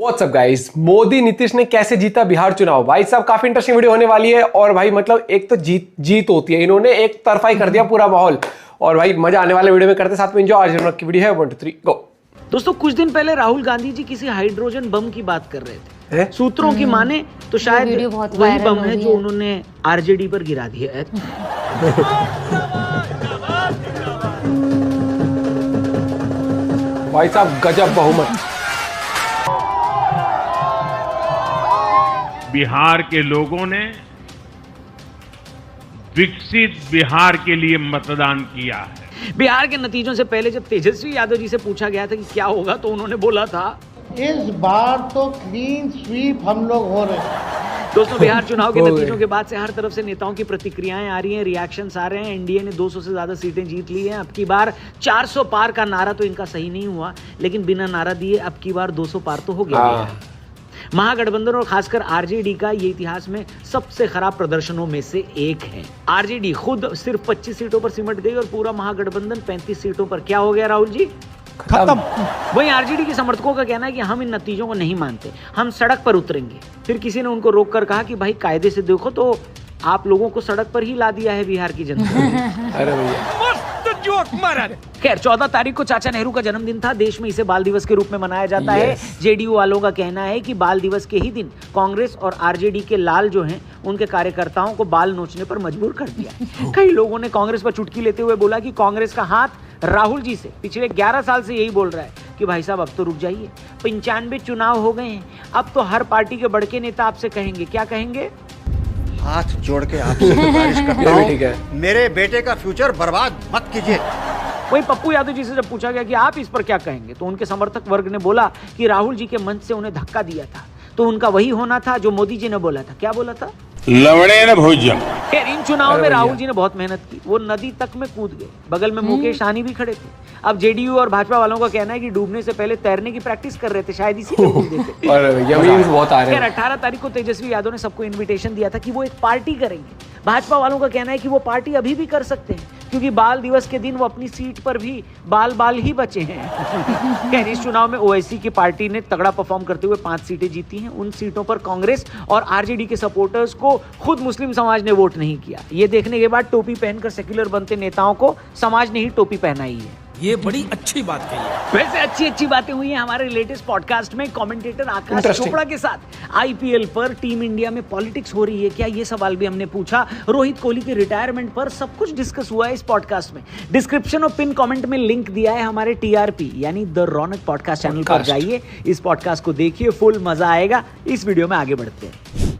WhatsApp guys, Modi Nitish ने कैसे जीता बिहार चुनाव। भाई साहब काफी इंटरेस्टिंग वीडियो होने वाली है। और भाई मतलब एक तो जीत होती है, इन्होंने एक तरफाई कर दिया पूरा माहौल। और भाई मजा आने वाले वीडियो में करते साथ में एंजॉय। आज की वीडियो है 1 2 3 गो। दोस्तों कुछ दिन पहले राहुल गांधी जी किसी हाइड्रोजन बम की बात कर रहे थे। सूत्रों की माने तो शायद वही बम है जो उन्होंने आरजेडी पर गिरा दिया है। भाई साहब गजब बहुमत। बिहार के लोगों ने विकसित बिहार के लिए मतदान किया है। बिहार के नतीजों से पहले जब तेजस्वी यादव जी से पूछा गया था कि क्या होगा, तो उन्होंने बोला था इस बार तो क्लीन स्वीप हम लोग हो रहे हैं। दोस्तों बिहार चुनाव के नतीजों के बाद से हर तरफ से नेताओं की प्रतिक्रियाएं आ रही हैं, रिएक्शंस आ रहे हैं। एनडीए ने 200 से ज्यादा सीटें जीत ली हैं। अब की बार 400 पार का नारा तो इनका सही नहीं हुआ, लेकिन बिना नारा दिए अब की बार 200 पार तो हो गया। महागठबंधन और खासकर आरजेडी का ये इतिहास में सबसे खराब प्रदर्शनों में से एक है। आरजेडी खुद सिर्फ 25 सीटों पर सिमट गई और पूरा महागठबंधन 35 सीटों पर। क्या हो गया राहुल जी? खत्म। वहीं आरजेडी के समर्थकों का कहना है कि हम इन नतीजों को नहीं मानते, हम सड़क पर उतरेंगे। फिर किसी ने उनको रोककर कहा कि भाई कायदे से देखो तो आप लोगों को सड़क पर ही ला दिया है बिहार की जनता ने। अरे भैया खैर 14 तारीख को चाचा नेहरू का जन्मदिन था। देश में इसे बाल दिवस के रूप में मनाया जाता है। जेडीयू वालों का कहना है कि बाल दिवस के ही दिन कांग्रेस और आरजेडी के लाल जो हैं उनके कार्यकर्ताओं को बाल नोचने पर मजबूर कर दिया। कई लोगों ने कांग्रेस पर चुटकी लेते हुए बोला कि कांग्रेस का हाथ राहुल जी से पिछले 11 साल से यही बोल रहा है कि भाई साहब अब तो रुक जाइए, 95 चुनाव हो गए हैं, अब तो हर पार्टी के बड़के नेता आपसे कहेंगे। क्या कहेंगे? हाथ जोड़ के आपसे गुजारिश करता हूं, ठीक है, मेरे बेटे का फ्यूचर बर्बाद मत कीजिए। वहीं पप्पू यादव जी से जब पूछा गया कि आप इस पर क्या कहेंगे, तो उनके समर्थक वर्ग ने बोला कि राहुल जी के मंच से उन्हें धक्का दिया था तो उनका वही होना था जो मोदी जी ने बोला था। क्या बोला था? लवड़े न भोजन। खैर इन चुनाव में राहुल जी ने बहुत मेहनत की, वो नदी तक में कूद गए। बगल में मुकेश सहनी भी खड़े थे। अब जेडीयू और भाजपा वालों का कहना है कि डूबने से पहले तैरने की प्रैक्टिस कर रहे थे, शायद इसी में कूदे थे। और ये मीम्स बहुत आ रहे खैर हैं। 18 तारीख को तेजस्वी यादव ने सबको इन्विटेशन दिया था कि वो एक पार्टी करेंगे। भाजपा वालों का कहना है कि वो पार्टी अभी भी कर सकते हैं क्योंकि बाल दिवस के दिन वो अपनी सीट पर भी बाल ही बचे हैं। खैर इस चुनाव में ओवैसी की पार्टी ने तगड़ा परफॉर्म करते हुए 5 सीटें जीती हैं। उन सीटों पर कांग्रेस और आरजेडी के सपोर्टर्स को खुद मुस्लिम समाज ने वोट नहीं किया। ये देखने के बाद टोपी पहनकर सेक्युलर बनते नेताओं को समाज ने ही टोपी पहनाई है। ये बड़ी अच्छी बात कही है। वैसे अच्छी बातें हुई हैं हमारे लेटेस्ट पॉडकास्ट में कमेंटेटर आकाश चोपड़ा के साथ। आईपीएल पर, टीम इंडिया में पॉलिटिक्स हो रही है क्या, ये सवाल भी हमने पूछा। रोहित कोहली के रिटायरमेंट पर सब कुछ डिस्कस हुआ है इस पॉडकास्ट में। डिस्क्रिप्शन और पिन कमेंट में लिंक दिया है हमारे टीआरपी यानी द रौनक पॉडकास्ट चैनल पर। जाइए इस पॉडकास्ट को देखिए, फुल मजा आएगा। इस वीडियो में आगे बढ़ते हैं।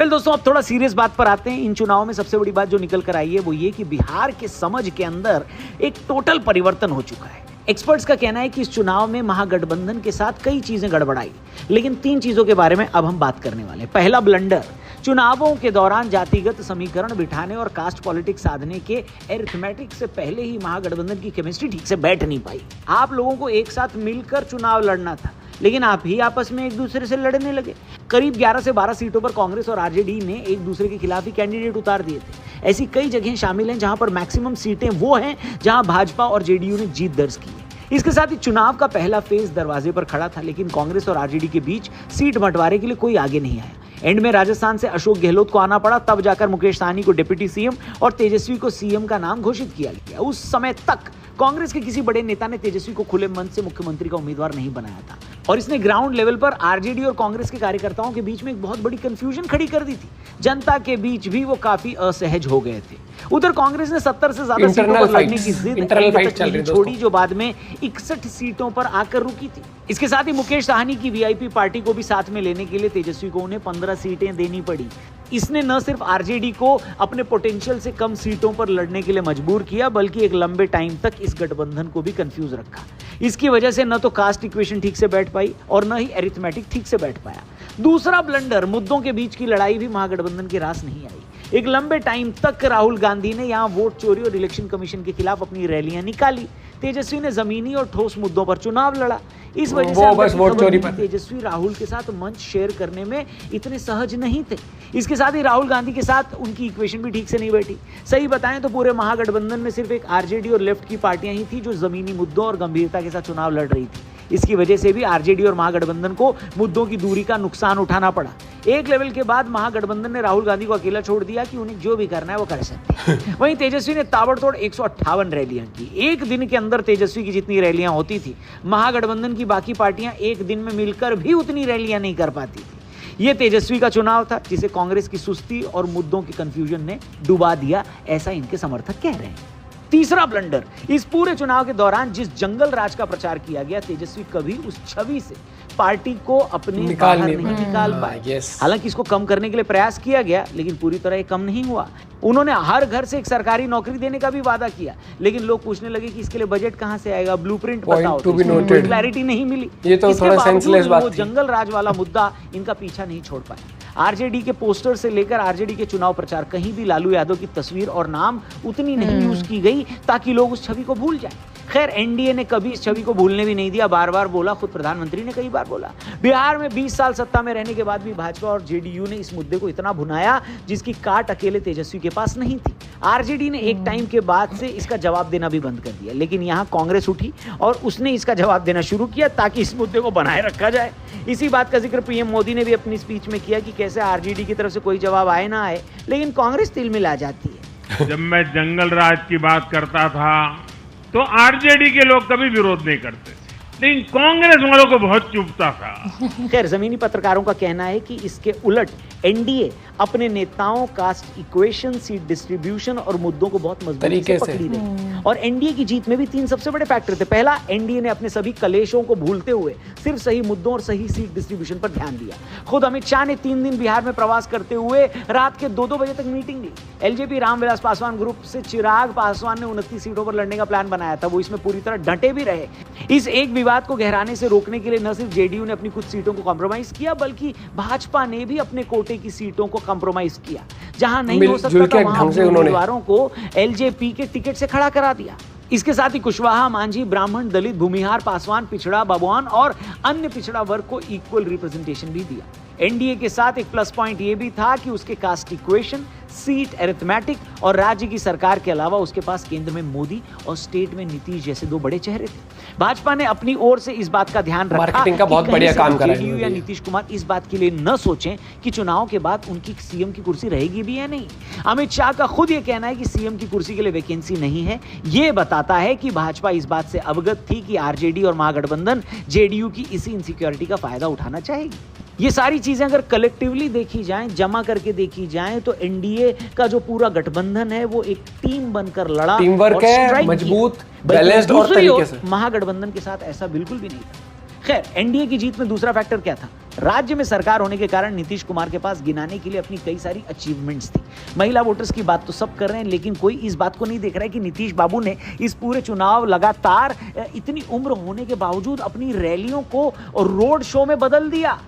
दोस्तों अब थोड़ा सीरियस बात पर आते हैं। इन चुनाव में सबसे बड़ी बात जो निकल कर आई है वो ये कि बिहार के समझ के अंदर एक टोटल परिवर्तन हो चुका है। एक्सपर्ट्स का कहना है कि इस चुनाव में महागठबंधन के साथ कई चीजें गड़बड़ाई, लेकिन 3 चीजों के बारे में अब हम बात करने वाले हैं। पहला ब्लंडर, चुनावों के दौरान जातिगत समीकरण बिठाने और कास्ट पॉलिटिक्स साधने के एरिथमेटिक से पहले ही महागठबंधन की केमिस्ट्री ठीक से बैठ नहीं पाई। आप लोगों को एक साथ मिलकर चुनाव लड़ना था, लेकिन आप ही आपस में एक दूसरे से लड़ने लगे। करीब 11 से 12 सीटों पर कांग्रेस और आरजेडी ने एक दूसरे के खिलाफ ही कैंडिडेट उतार दिए थे। ऐसी कई जगहें शामिल हैं जहां पर मैक्सिमम सीटें वो हैं जहां भाजपा और जेडीयू ने जीत दर्ज की है। इसके साथ ही चुनाव का पहला फेज दरवाजे पर खड़ा था, लेकिन कांग्रेस और आरजेडी के बीच सीट बंटवारे के लिए कोई आगे नहीं आया। एंड में राजस्थान से अशोक गहलोत को आना पड़ा, तब जाकर मुकेश सहनी को डिप्टी सीएम और तेजस्वी को सीएम का नाम घोषित किया गया। उस समय तक कांग्रेस के किसी बड़े नेता ने तेजस्वी को खुले मन से मुख्यमंत्री का उम्मीदवार नहीं बनाया था और इसने ग्राउंड लेवल पर आरजेडी और कांग्रेस के कार्यकर्ताओं के बीच में एक बहुत बड़ी कंफ्यूजन खड़ी कर दी थी। जनता के बीच भी वो काफी असहज हो गए थे। उधर कांग्रेस ने 70 से ज्यादा सीटों पर लड़ने की जिद छोड़ी, जो बाद में 61 सीटों पर आकर रुकी थी। इसके साथ ही मुकेश सहनी की वीआईपी पार्टी को भी साथ में लेने के लिए तेजस्वी को उन्हें 15 सीटें देनी पड़ी। इसने न सिर्फ आरजेडी को अपने पोटेंशियल से कम सीटों पर लड़ने के लिए मजबूर किया, बल्कि एक लंबे टाइम तक इस गठबंधन को भी कंफ्यूज रखा। इसकी वजह से न तो कास्ट इक्वेशन ठीक से बैठ पाई और न ही एरिथमेटिक ठीक से बैठ पाया। दूसरा ब्लंडर, मुद्दों के बीच की लड़ाई भी महागठबंधन के रास नहीं आई। एक लंबे टाइम तक राहुल गांधी ने यहां वोट चोरी और इलेक्शन कमीशन के खिलाफ अपनी रैलियां निकाली। तेजस्वी ने जमीनी और ठोस मुद्दों पर चुनाव लड़ा। इस वजह से बस वोट चोरी पर तेजस्वी राहुल के साथ मंच शेयर करने में इतने सहज नहीं थे। इसके साथ ही राहुल गांधी के साथ उनकी इक्वेशन भी ठीक से नहीं बैठी। सही बताएं तो पूरे महागठबंधन में सिर्फ एक आरजेडी और लेफ्ट की पार्टियां ही थी जो जमीनी मुद्दों और गंभीरता के साथ चुनाव लड़ रही थी। इसकी वजह से भी आरजेडी और महागठबंधन को मुद्दों की दूरी का नुकसान उठाना पड़ा। एक लेवल के बाद महागठबंधन ने राहुल गांधी को अकेला छोड़ दिया कि उन्हें जो भी करना है वो कर सकते हैं। वहीं तेजस्वी ने ताबड़तोड़ 158 रैलियां की। एक दिन के अंदर तेजस्वी की जितनी रैलियां होती थी, महागठबंधन की बाकी पार्टियां एक दिन में मिलकर भी उतनी रैलियां नहीं कर पाती थी। ये तेजस्वी का चुनाव था जिसे कांग्रेस की सुस्ती और मुद्दों की कंफ्यूजन ने डुबा दिया, ऐसा इनके समर्थक कह रहे हैं। तीसरा ब्लंडर, इस पूरे चुनाव के दौरान जिस जंगल राज का प्रचार किया गया, तेजस्वी कभी उस छवि से पार्टी को अपने बाहर नहीं निकाल पाए। हालांकि इसको कम करने के लिए प्रयास किया गया, लेकिन पूरी तरह ये कम नहीं हुआ। उन्होंने हर घर से एक सरकारी नौकरी देने का भी वादा किया, लेकिन लोग पूछने लगे कि इसके लिए बजट कहां से आएगा, ब्लूप्रिंट बताओ, कोई क्लैरिटी नहीं मिली। ये तो थोड़ा सेंसलेस बात थी। वो जंगल राज वाला मुद्दा इनका पीछा नहीं छोड़ पाया। आरजेडी के पोस्टर से लेकर आरजेडी के चुनाव प्रचार, कहीं भी लालू यादव की तस्वीर और नाम उतनी नहीं यूज की गई ताकि लोग उस छवि को भूल जाएं। खैर, एनडीए ने कभी इस छवि को भूलने भी नहीं दिया, बार बार बोला, खुद प्रधानमंत्री ने कई बार बोला। बिहार में 20 साल सत्ता में रहने के बाद भी भाजपा और जेडीयू ने इस मुद्दे को इतना भुनाया जिसकी काट अकेले तेजस्वी के पास नहीं थी। आरजेडी ने एक टाइम के बाद से इसका जवाब देना भी बंद कर दिया, लेकिन यहाँ कांग्रेस उठी और उसने इसका जवाब देना शुरू किया ताकि इस मुद्दे को बनाए रखा जाए। इसी बात का जिक्र पीएम मोदी ने भी अपनी स्पीच में किया कि कैसे आरजेडी की तरफ से कोई जवाब आए ना आए, लेकिन कांग्रेस तिलमिला जाती है। जब मैं जंगल राज की बात करता था तो आरजेडी के लोग कभी विरोध नहीं करते थे, लेकिन कांग्रेस वालों को बहुत चुभता था। खैर, जमीनी पत्रकारों का कहना है कि इसके उलट एनडीए अपने नेताओं, कास्ट इक्वेशन, सीट डिस्ट्रीब्यूशन और मुद्दों को बहुत मजबूती से पकड़ी रही। और एनडीए की जीत में भी 3 सबसे बड़े फैक्टर थे। पहला, एनडीए ने अपने सभी कलेशों को भूलते हुए सिर्फ सही मुद्दों और सही सीट डिस्ट्रीब्यूशन पर ध्यान दिया। खुद अमित शाह ने 3 दिन बिहार में प्रवास करते हुए रात के 2-2 बजे तक मीटिंग ली। एलजेपी रामविलास पासवान ग्रुप से चिराग पासवान ने 29 सीटों पर लड़ने का प्लान बनाया था, वो इसमें पूरी तरह डटे भी रहे। इस एक विवाद को गहराने से रोकने के लिए न सिर्फ जेडीयू ने अपनी कुछ सीटों को कॉम्प्रोमाइज किया, बल्कि भाजपा ने भी अपने कोटे की सीटों को कॉम्प्रोमाइज किया। जहां नहीं हो सकता था वहां उम्मीदवारों को एलजेपी के टिकट से खड़ा करा दिया। इसके साथ ही कुशवाहा, मांझी, ब्राह्मण, दलित, भूमिहार, पासवान, पिछड़ा, बबुआन और अन्य पिछड़ा वर्ग को इक्वल रिप्रेजेंटेशन भी दिया। एनडीए के साथ एक प्लस पॉइंट यह भी था कि उसके कास्ट इक्वेशन, सीट अरिथमेटिक और राज्य की सरकार के अलावा उसके पास केंद्र में मोदी और स्टेट में नीतीश जैसे 2 बड़े चेहरे थे। भाजपा ने अपनी ओर से इस बात का ध्यान रखा, मार्केटिंग का बहुत बढ़िया काम कर रहे हैं या नीतीश कुमार इस बात के लिए न सोचें कि चुनाव के बाद उनकी सीएम की कुर्सी रहेगी भी या नहीं। अमित शाह का खुद ये कहना है कि सीएम की कुर्सी के लिए वैकेंसी नहीं है। ये बताता है कि भाजपा इस बात से अवगत थी कि आरजेडी और महागठबंधन जेडीयू की इसी इनसिक्योरिटी का फायदा उठाना चाहेगी। ये सारी चीजें अगर कलेक्टिवली देखी जाएं, जमा करके देखी जाएं, तो एनडीए का जो पूरा गठबंधन है वो एक टीम बनकर लड़ा, टीम वर्क है, मजबूत, बैलेंस्ड और तरीके से। महागठबंधन के साथ ऐसा बिल्कुल भी नहीं था। खैर, एनडीए की जीत में दूसरा फैक्टर क्या था? राज्य में सरकार होने के कारण नीतीश कुमार के पास गिनाने के लिए अपनी कई सारी अचीवमेंट्स थी। महिला वोटर्स की बात तो सब कर रहे हैं, लेकिन कोई इस बात को नहीं देख रहा है कि नीतीश बाबू ने इस पूरे चुनाव लगातार इतनी उम्र होने के बावजूद अपनी रैलियों को और रोड शो में बदल दिया।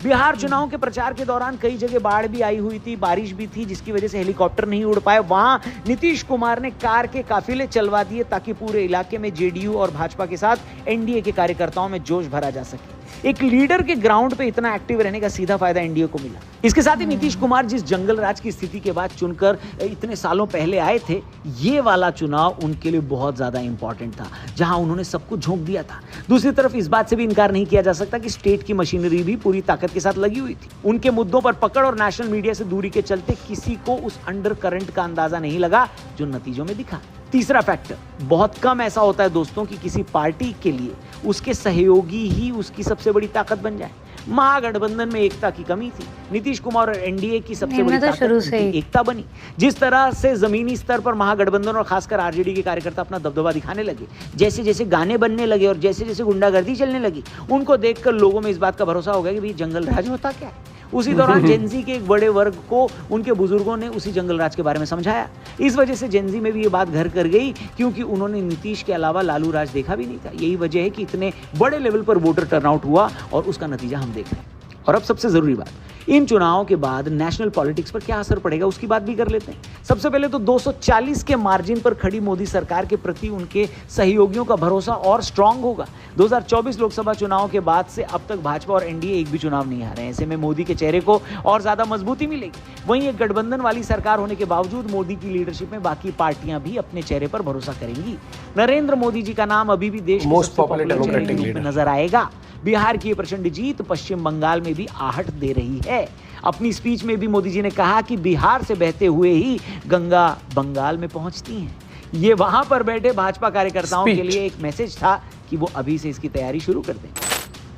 बिहार चुनाव के प्रचार के दौरान कई जगह बाढ़ भी आई हुई थी, बारिश भी थी, जिसकी वजह से हेलीकॉप्टर नहीं उड़ पाए। वहां नीतीश कुमार ने कार के काफिले चलवा दिए ताकि पूरे इलाके में जेडीयू और भाजपा के साथ एनडीए के कार्यकर्ताओं में जोश भरा जा सके। एक लीडर के ग्राउंड पे इतना एक्टिव रहने का सीधा फायदा एनडीए को मिला। इसके साथ ही नीतीश कुमार जिस जंगल राज की स्थिति के बाद चुनकर इतने सालों पहले आए थे, ये वाला चुनाव उनके लिए बहुत ज्यादा इंपॉर्टेंट था, जहां उन्होंने सब कुछ झोंक दिया था। दूसरी तरफ इस बात से भी इनकार नहीं किया जा सकता कि स्टेट की मशीनरी भी पूरी ताकत के साथ लगी हुई थी। उनके मुद्दों पर पकड़ और नेशनल मीडिया से दूरी के चलते किसी को उस अंडर करंट का अंदाजा नहीं लगा जो नतीजों में दिखा। तीसरा फैक्टर, बहुत कम ऐसा होता है दोस्तों कि किसी पार्टी के लिए उसके सहयोगी ही उसकी सबसे बड़ी ताकत बन जाए। महागठबंधन में एकता की कमी थी। नीतीश कुमार और एनडीए की सबसे बड़ी ताकत एकता बनी। जिस तरह से जमीनी स्तर पर महागठबंधन और खासकर आरजेडी के कार्यकर्ता अपना दबदबा दिखाने लगे, जैसे जैसे गाने बनने लगे और जैसे जैसे गुंडागर्दी चलने लगी, उनको देखकर लोगों में इस बात का भरोसा हो गया कि भाई जंगल राज होता क्या है। उसी दौरान जेनजी के एक बड़े वर्ग को उनके बुजुर्गों ने उसी जंगल राज के बारे में समझाया। इस वजह से जेनजी में भी ये बात घर कर गई, क्योंकि उन्होंने नीतीश के अलावा लालू राज देखा भी नहीं था। यही वजह है कि इतने बड़े लेवल पर वोटर टर्नआउट हुआ और उसका नतीजा हम देख रहे हैं। और अब सबसे जरूरी बात, इन चुनावों के बाद नेशनल पॉलिटिक्स पर क्या असर पड़ेगा उसकी बात भी कर लेते हैं। सबसे पहले तो 240 के मार्जिन पर खड़ी मोदी सरकार के प्रति उनके सहयोगियों का भरोसा और स्ट्रांग होगा। 2024 लोकसभा चुनाव के बाद से अब तक भाजपा और एनडीए एक भी चुनाव नहीं हारे हैं। ऐसे में मोदी के चेहरे को और ज्यादा मजबूती मिलेगी। वहीं एक गठबंधन वाली सरकार होने के बावजूद मोदी की लीडरशिप में बाकी पार्टियां भी अपने चेहरे पर भरोसा करेंगी। नरेंद्र मोदी जी का नाम अभी भी देश मोस्ट पॉपुलर डेमोक्रेटिक में नजर आएगा। बिहार की प्रचंड जीत पश्चिम बंगाल में भी आहट दे रही है। अपनी स्पीच में भी मोदी जी ने कहा कि बिहार से बहते हुए ही गंगा बंगाल में पहुंचती है। ये वहां पर बैठे भाजपा कार्यकर्ताओं के लिए एक मैसेज था कि वो अभी से इसकी तैयारी शुरू कर दें।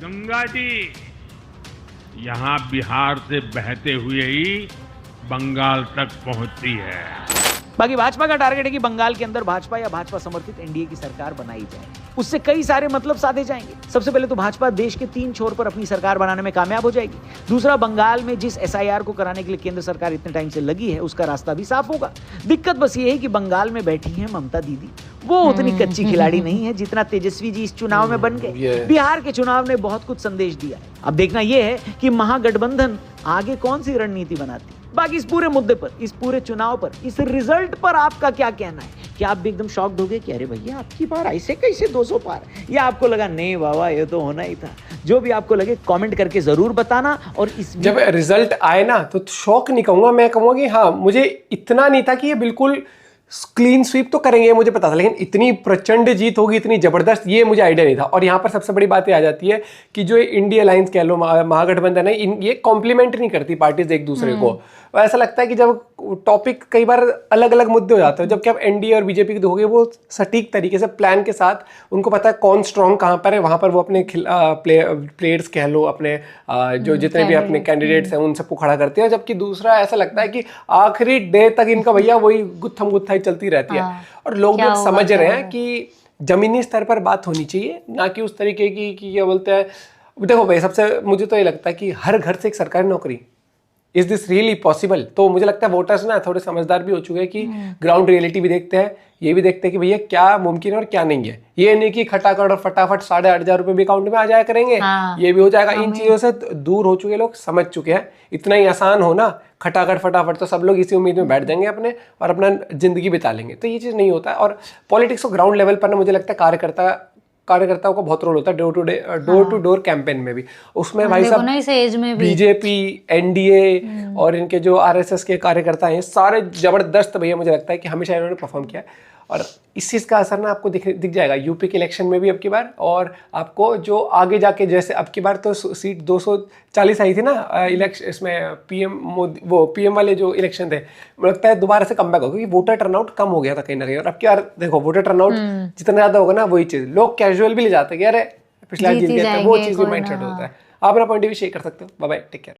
गंगा जी यहाँ बिहार से बहते हुए ही बंगाल तक पहुंचती है। बाकी भाजपा का टारगेट है कि बंगाल के अंदर भाजपा या भाजपा समर्थित एनडीए की सरकार बनाई जाए। उससे कई सारे मतलब साधे जाएंगे। सबसे पहले तो भाजपा देश के 3 छोर पर अपनी सरकार बनाने में कामयाब हो जाएगी। दूसरा, बंगाल में जिस एसआईआर को कराने के लिए केंद्र सरकार इतने टाइम से लगी है उसका रास्ता भी साफ होगा। दिक्कत बस ये है कि बंगाल में बैठी है ममता दीदी, वो उतनी कच्ची खिलाड़ी नहीं है जितना तेजस्वी जी इस चुनाव में बन गए। बिहार के चुनाव ने बहुत कुछ संदेश दिया है। अब देखना यह है कि महागठबंधन आगे कौन सी रणनीति बनाती है। बाकी इस पूरे मुद्दे पर, इस पूरे चुनाव पर, इस रिजल्ट पर आपका क्या कहना है? क्या आप भी एकदम शॉक्ड हो गए कि अरे भैया आपकी बार ऐसे कैसे 200 पार, या आपको लगा नहीं बाबा ये तो होना ही था? जो भी आपको लगे कमेंट करके जरूर बताना। और इस जब रिजल्ट आए ना तो शॉक नहीं कहूंगा, मैं कहूंगा कि हाँ, मुझे इतना नहीं था कि ये बिल्कुल क्लीन स्वीप तो करेंगे, मुझे पता था, लेकिन इतनी प्रचंड जीत होगी, इतनी जबरदस्त, ये मुझे आइडिया नहीं था। और यहाँ पर सबसे बड़ी बात ये आ जाती है कि जो इंडिया अलायंस कह लो, महागठबंधन है, ये कॉम्प्लीमेंट नहीं करती पार्टीज एक दूसरे को। ऐसा लगता है कि जब टॉपिक कई बार अलग अलग मुद्दे हो जाते हैं, जबकि अब एनडीए और बीजेपी की देखोगे वो सटीक तरीके से प्लान के साथ, उनको पता है कौन स्ट्रांग कहाँ पर है, वहाँ पर वो अपने प्लेयर्स कह लो, अपने जो जितने भी अपने कैंडिडेट्स हैं उन सबको खड़ा करते हैं। जबकि दूसरा ऐसा लगता है कि आखिरी डे तक इनका भैया वही गुत्थम गुत्थाई चलती रहती है। और लोग भी समझ रहे हैं कि जमीनी स्तर पर बात होनी चाहिए, ना कि उस तरीके की कि क्या बोलते हैं। देखो भाई, सबसे मुझे तो ये लगता है कि हर घर से एक सरकारी नौकरी, इज दिस रियली पॉसिबल? तो मुझे लगता है वोटर्स ना थोड़े समझदार भी हो चुके हैं कि ग्राउंड रियलिटी भी देखते हैं, ये भी देखते हैं कि भैया क्या मुमकिन है और क्या नहीं है। ये नहीं कि खटाखट और फटाफट 8,500 रुपए भी अकाउंट में आ जाया करेंगे, ये भी हो जाएगा। इन चीजों से दूर हो चुके लोग, समझ चुके हैं इतना ही आसान हो ना खटाखट फटाफट, तो सब लोग इसी उम्मीद में बैठ जाएंगे अपने और अपना जिंदगी बिता लेंगे। तो ये चीज़ नहीं होता है। और पॉलिटिक्स को ग्राउंड लेवल पर ना मुझे लगता है कार्यकर्ताओं का बहुत रोल होता है, डोर टू डोर कैंपेन में भी। उसमें भाई साहब बीजेपी, एनडीए और इनके जो आरएसएस के कार्यकर्ता हैं, सारे जबरदस्त भैया, मुझे लगता है कि हमेशा इन्होंने परफॉर्म किया है। और इस चीज़ का असर ना आपको दिख जाएगा यूपी के इलेक्शन में भी अब की बार। और आपको जो आगे जाके, जैसे अब की बार तो सीट 240 आई थी ना इलेक्शन, इसमें पीएम मोदी, वो पीएम वाले जो इलेक्शन थे, मुझे लगता है दोबारा से कम बैक होगा, क्योंकि वोटर टर्नआउट कम हो गया था कहीं ना कहीं। और अब की बार देखो वोटर टर्नआउट जितना ज़्यादा होगा ना, वही चीज़ लोग कैजुअल भी ले जाते हैं कि अरे पिछला जीत गया, वो चीज़ भी माइंड सेट होता है। आप अपना पॉइंट भी शेयर कर सकते हो। Bye bye, take care.